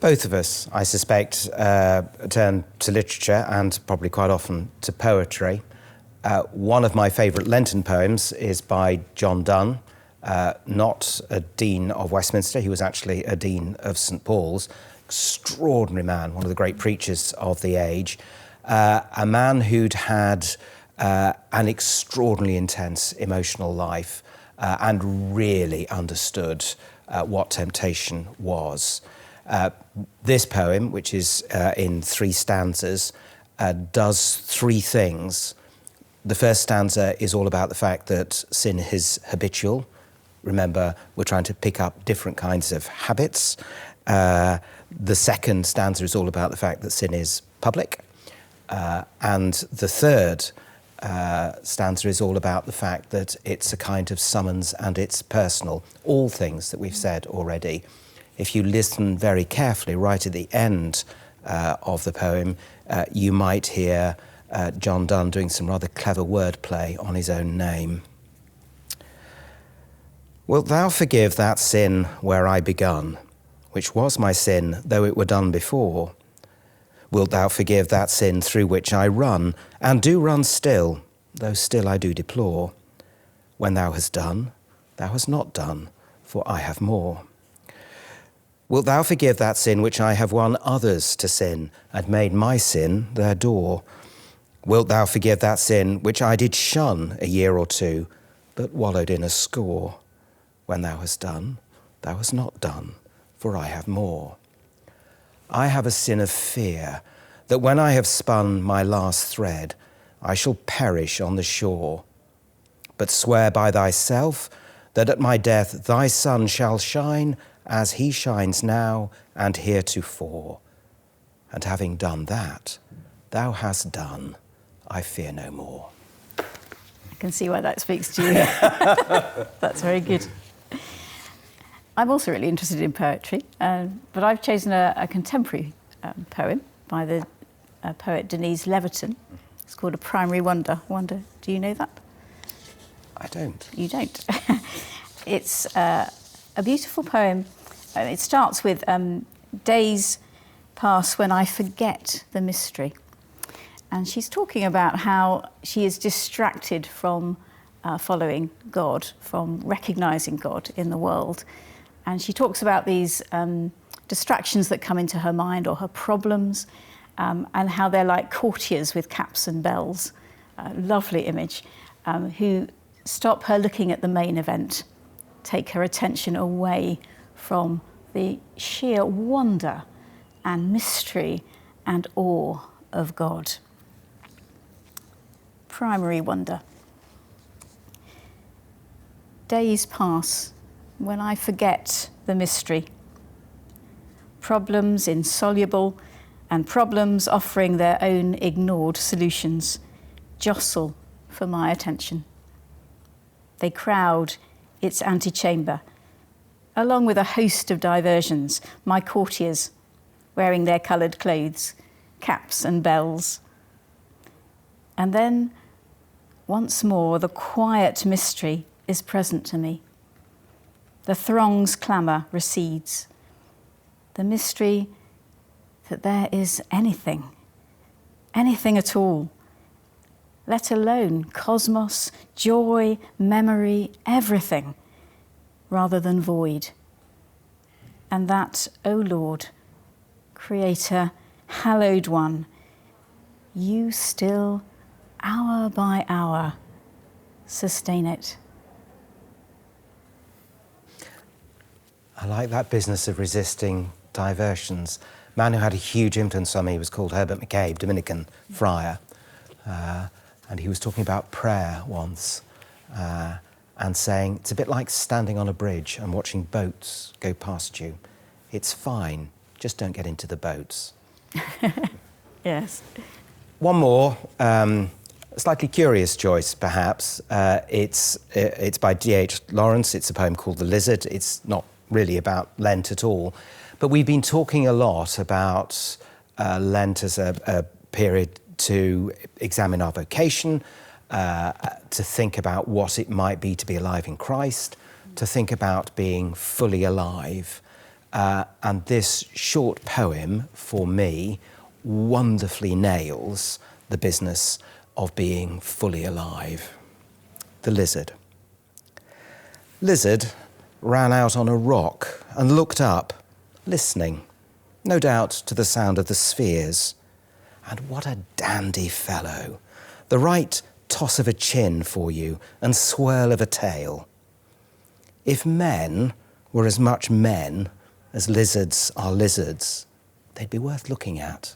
Both of us, I suspect, turn to literature and probably quite often to poetry. One of my favourite Lenten poems is by John Donne, not a Dean of Westminster. He was actually a Dean of St Paul's. Extraordinary man, one of the great preachers of the age. A man who'd had an extraordinarily intense emotional life and really understood what temptation was. This poem, which is in 3 stanzas, does 3 things. The first stanza is all about the fact that sin is habitual. Remember, we're trying to pick up different kinds of habits. The second stanza is all about the fact that sin is public. And the third stanza is all about the fact that it's a kind of summons and it's personal. All things that we've said already. If you listen very carefully, right at the end of the poem, you might hear John Donne doing some rather clever wordplay on his own name. Wilt thou forgive that sin where I begun, which was my sin, though it were done before? Wilt thou forgive that sin through which I run, and do run still, though still I do deplore? When thou hast done, thou hast not done, for I have more. Wilt thou forgive that sin which I have won others to sin, and made my sin their door? Wilt thou forgive that sin which I did shun a year or 2, but wallowed in a score? When thou hast done, thou hast not done, for I have more. I have a sin of fear, that when I have spun my last thread, I shall perish on the shore. But swear by thyself, that at my death thy sun shall shine, as he shines now and heretofore. And having done that, thou hast done, I fear no more. I can see why that speaks to you. That's very good. I'm also really interested in poetry, but I've chosen a contemporary poem by the poet Denise Leverton. It's called A Primary Wonder. Do you know that? I don't. You don't? It's a beautiful poem. It starts with days pass when I forget the mystery. And she's talking about how she is distracted from following God, from recognising God in the world. And she talks about these distractions that come into her mind, or her problems, and how they're like courtiers with caps and bells, lovely image, who stop her looking at the main event, take her attention away from the sheer wonder and mystery and awe of God. Primary wonder. Days pass when I forget the mystery. Problems insoluble and problems offering their own ignored solutions jostle for my attention. They crowd its antechamber, along with a host of diversions, my courtiers wearing their coloured clothes, caps and bells. And then, once more, the quiet mystery is present to me. The throng's clamour recedes. The mystery that there is anything at all, let alone cosmos, joy, memory, everything, rather than void. And that, O Lord, Creator, hallowed one, you still, hour by hour, sustain it. I like that business of resisting diversions. A man who had a huge influence on me was called Herbert McCabe, Dominican friar. And he was talking about prayer once and saying, it's a bit like standing on a bridge and watching boats go past you. It's fine, just don't get into the boats. Yes. One more, a slightly curious choice, perhaps. It's by D.H. Lawrence. It's a poem called The Lizard. It's not really about Lent at all. But we've been talking a lot about Lent as a period to examine our vocation, to think about what it might be to be alive in Christ, to think about being fully alive. And this short poem, for me, wonderfully nails the business of being fully alive. The lizard. Lizard ran out on a rock and looked up, listening, no doubt to the sound of the spheres. And what a dandy fellow! The right toss of a chin for you and swirl of a tail. If men were as much men as lizards are lizards, they'd be worth looking at.